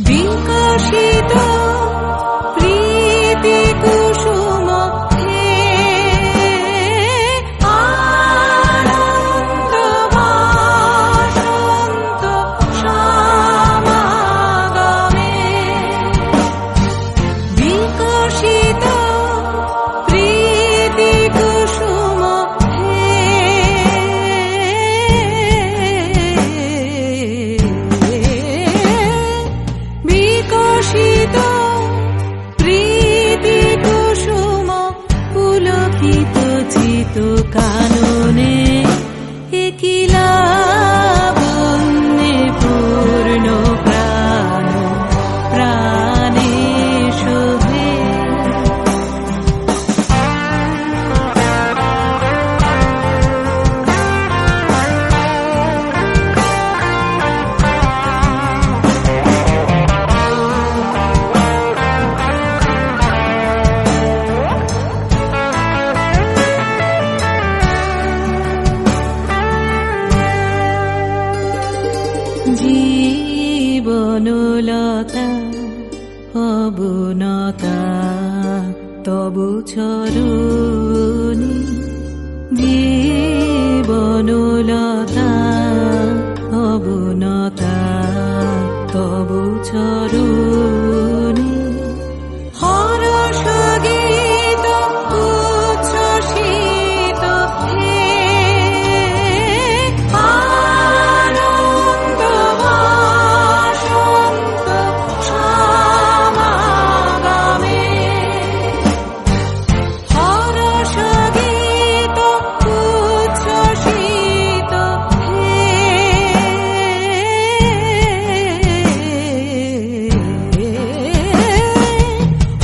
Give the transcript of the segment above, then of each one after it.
বিকশিত প্রীতি কুসুম হে আনন্দ বসন্ত সমাগমে বিকশিত প্রীতি কুসুম হে বিকশিত প্রীতি কুসুম পুলকিত চিত কাননে কি লাবণ্যে পূর্ণ প্রাণ প্রাণে শোভে জীবনলতা অবনতা তবু চরণে জীবনলতা অবনতা তবু চরণে হরষ গীত উচ্ছ্বসিত হে আনন্দ বসন্ত সমাগমে হরষ গীত উচ্ছ্বসিত হে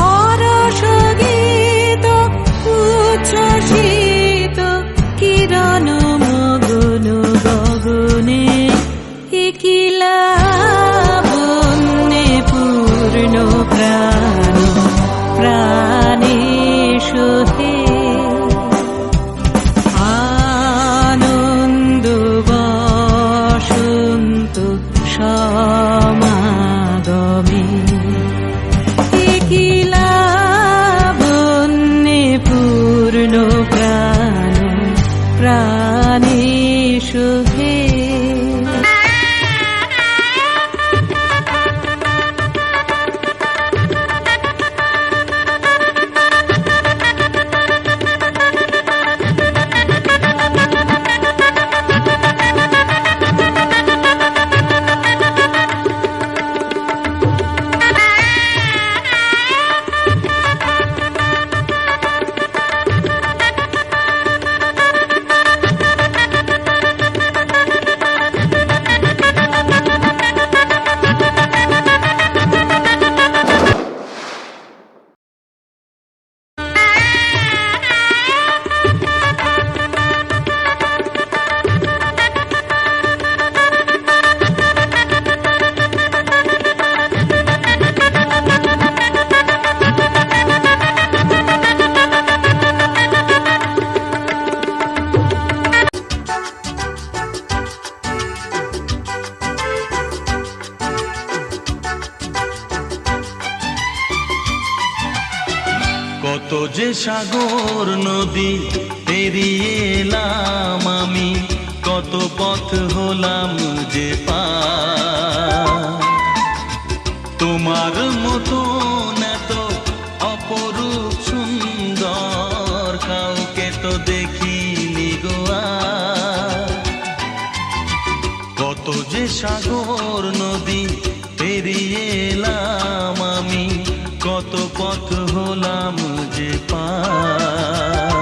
হরষ গীত উচ্ছ্বসিত কিরণ মগন গগনে কি লাবণ্যে পূর্ণ প্রাণ প্রাণে শোভে আনন্দ বসন্ত সমাগমে কি লাবণ্যে পূর্ণ প্রাণ প্রাণে শোভে কত যে সাগর নদী পেরিয়ে এলাম আমি, কত পথ হলাম যে পার। তোমার মতো এত অপরূপ সুন্দর কাউকে তো দেখিনি গো আর। কত যে সাগর নদী পেরিয়ে এলাম আমি, কত পথ হলাম যে পার।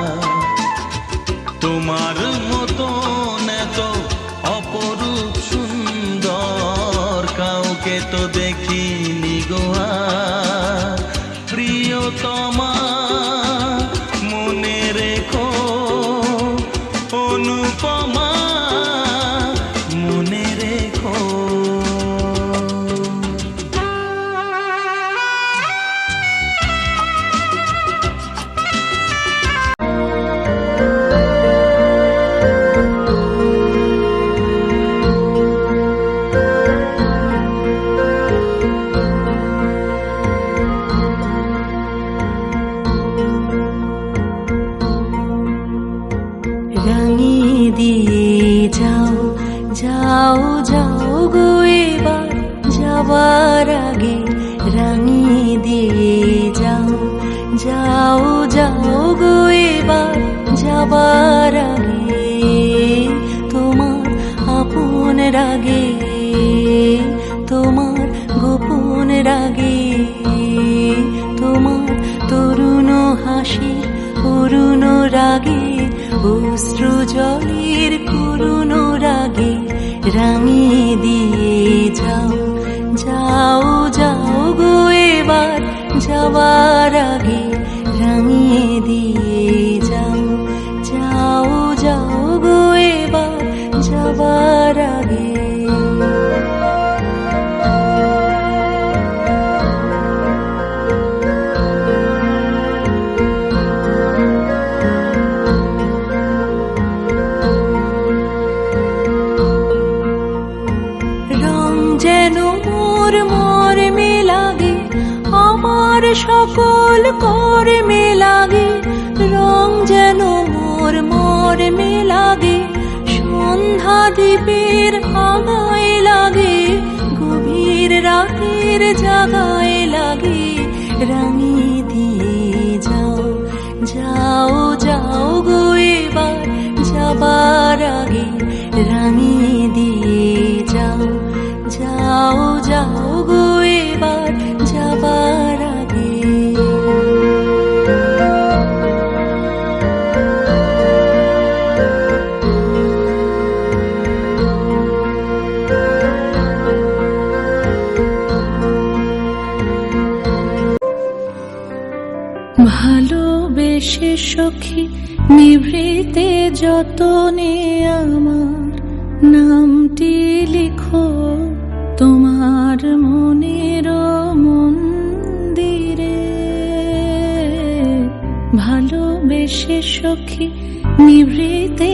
তোমার মতো এত অপরূপ সুন্দর কাউকে তো দেখিনি গো আর। প্রিয়তমা মনে রেখো, অনুপমা মনে রেখো। যাবার আগে রাঙিয়ে দিয়ে যাও, যাও যাও গো এবার যাবার আগে, তোমার আপন রাগে, তোমার গোপন রাগে, তোমার তরুণ হাসির করুণ রাগে, অশ্রু জলের করুণ রাগে রাঙিয়ে দিয়ে যাও, যাও যাও গো এবার যাবার আগে রাঙিয়ে দিয়ে যাও, যাও যাও গো এবার যাবার আগে। যেন মোর মর্মে লাগে, আমার সকল কর্মে লাগে, রং যেন মোর মর্মে লাগে, সন্ধ্যা দ্বীপের আগায় লাগে, গভীর রাতের জাগায় লাগে, রাঙিয়ে দিয়ে যাও, যাও যাও গো এবার যাবার আগে রাঙিয়ে দিয়ে যাও, যাও যাও গো এবার যাবার আগে। ভালোবেসে সখী নিভৃতে যতনে আমার নামটি লিখো তোমার মনের মন্দিরে। ভালোবেসে সখী নিভৃতে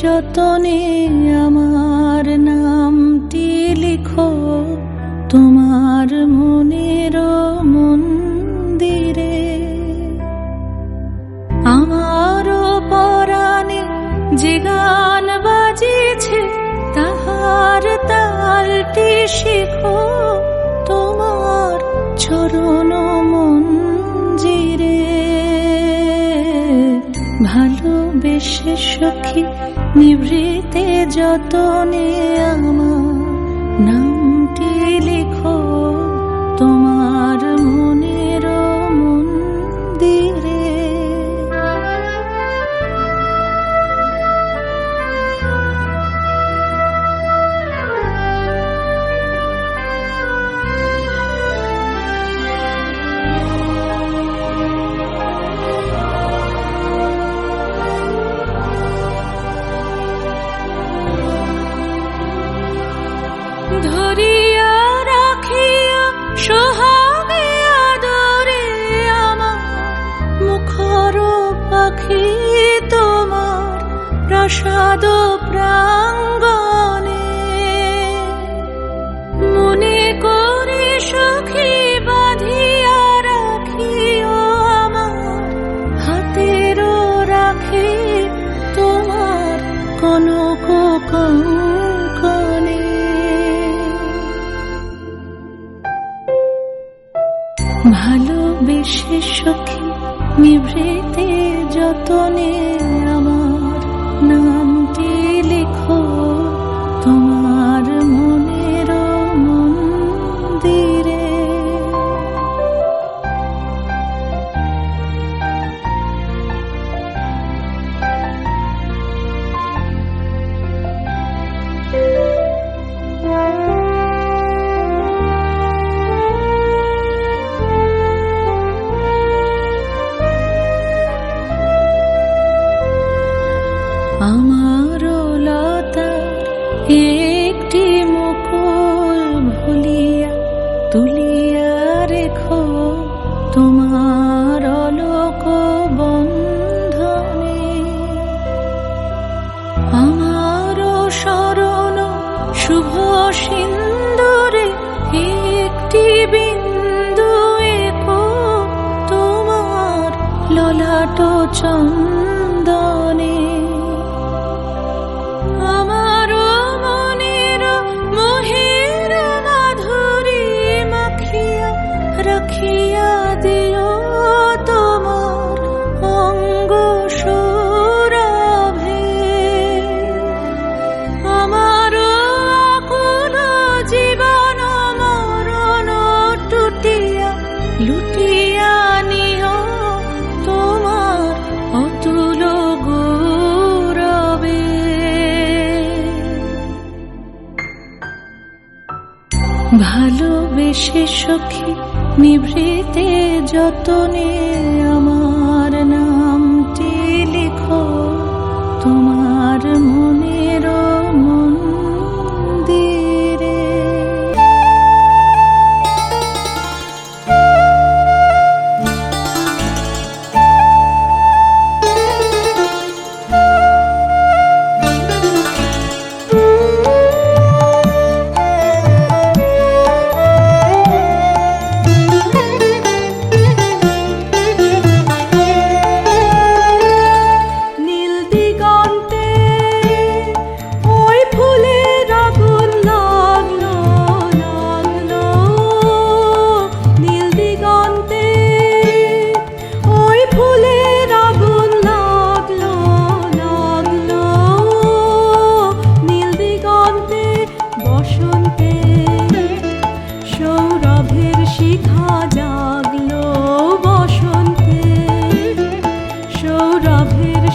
যতনে আমার নামটি লিখো তোমার মনের মন্দিরে। আমারও পরাণে যে গান বাজিছে তাহার তালটি শিখো তোমার চরণ মঞ্জিরে। ভালোবেসে সখী নিভৃতে যতনে আমার নামটি লিখো তোমার মনের মন্দিরে। ধরিয়া রাখিয়া সোহাগে আদরে আমার মুখর পাখি তোমার প্রসাদ প্রাঙ্গণে। মনে করে সখী বাঁধিয়া রাখিও আমার হাতেরও রাখে তোমার কনক কঙ্কণে। ভালোবেসে সখী নিভৃতে যতনে আমার নামটি লিখো তোমার মনের মন্দিরে। আমার ভালোবেসে সখী নিভৃতে যতনে আমার নামটি লিখো তোমার মনের মন্দিরে।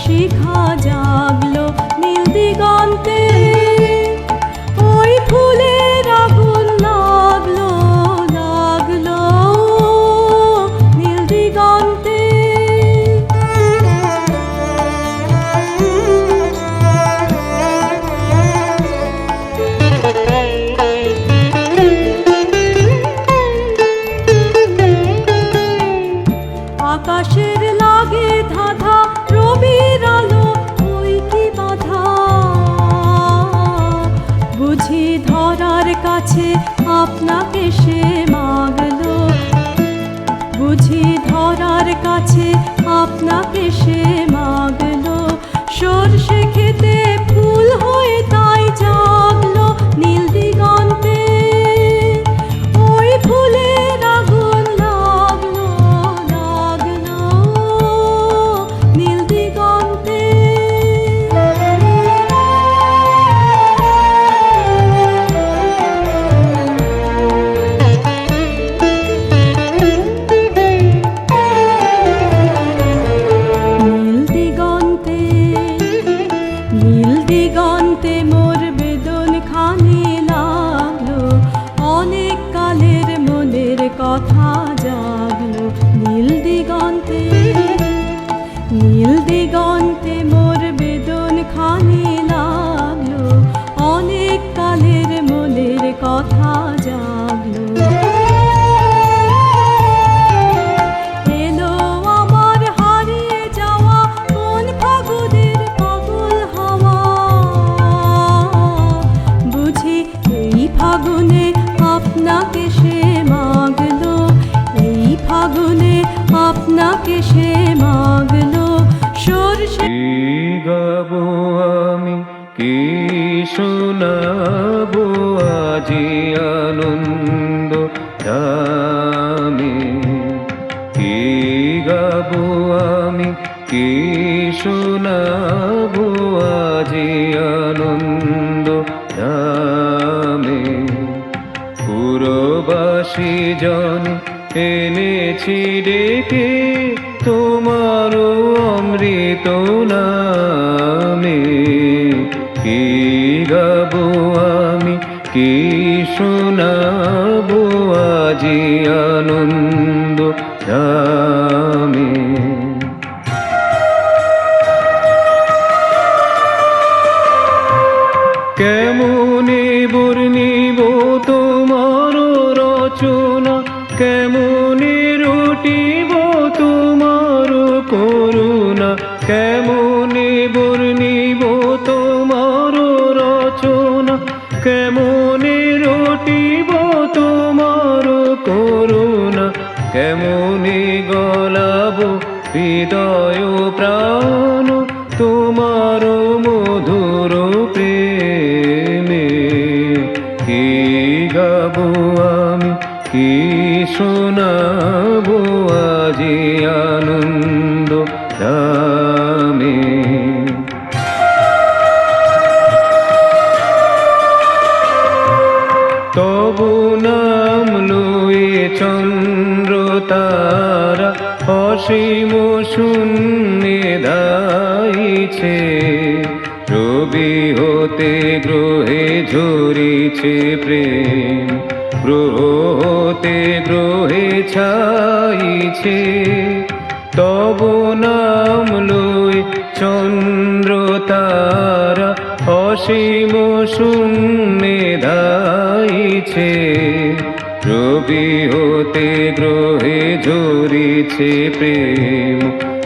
শিখা জাগলো নীল দিগন্তে, ওই ফুলের আগুন লাগলো লাগলো নীল দিগন্তে। আকাশের লাগে ধাঁধা রবির আলো ওই কি বাধা, বুঝি ধরার কাছে আপনাকে সে মাগলো, বুঝি ধরার কাছে আপনাকে সে মাগলো। সরষে খেতে ফুল হয়ে তাই জাগলো নীল দিগন্তে, ওই ফুলের আগুন লাগলো লাগলো নীল দিগন্তে। নীল দিগন্তে নীল দিগন্তে মোর বেদন খানি লাগলো, অনেক কালের মনের কথা জাগলো নীল দিগন্তে। নীল দিগন্তে মোর বেদন খানি লাগলো, অনেক কালের মনের কথা জাগলো। এলো আমার হারিয়ে যাওয়া কোন ফাগুনের পাগল হাওয়া, বুঝি এই ফাগুনে আপনাকে সে মাগলো, এই ফাগুনে আপনাকে সে মাগলো। সরষে কি গাবো আমি কি শোনাবো আজি আনন্দ ধামে, কি গাবো আমি কি শোনাবো আজি আনন্দ ধামে। পুরবাসী জন এনেছি ডেকে তোমারও অমৃত নামে, কি গাবো আমি কি শোনাবো আজি আনন্দ ধামে। কেমনে বর্ণিব তোমার রচনা, কেমনে রটিব তোমার করুণা, কেমনে বর্ণিব তোমার রচনা, কেমনে রটিব তোমার করুণা, কেমনে গলাব হৃদয় প্রাণ তোমার মধুর প্রেমে। কি গাবো আমি কি শোনাবো আজি আনন্দ ধামে। তবু নাম লয়ে চন্দ্র তারা অসীম শূন্যে ধাইছে, রবি হতে গ্রহে ঝরিছে প্রেম, গ্রহতে গ্রহে ছাইছে তব নাম লই চন্দ্র তারা অসীম শূন্যে ধাইছে রবি হতে গ্রহে ঝরিছে প্রেম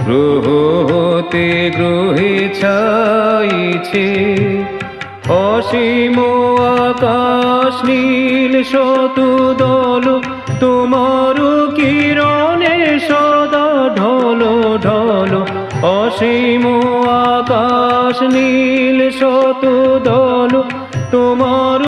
গ্রহ হতে গ্রহে ছাইছে অসীম আকাশ নীল শতদল তোমার কিরণে সদা ঢল ঢল অসীম আকাশ নীল শতদল তোমার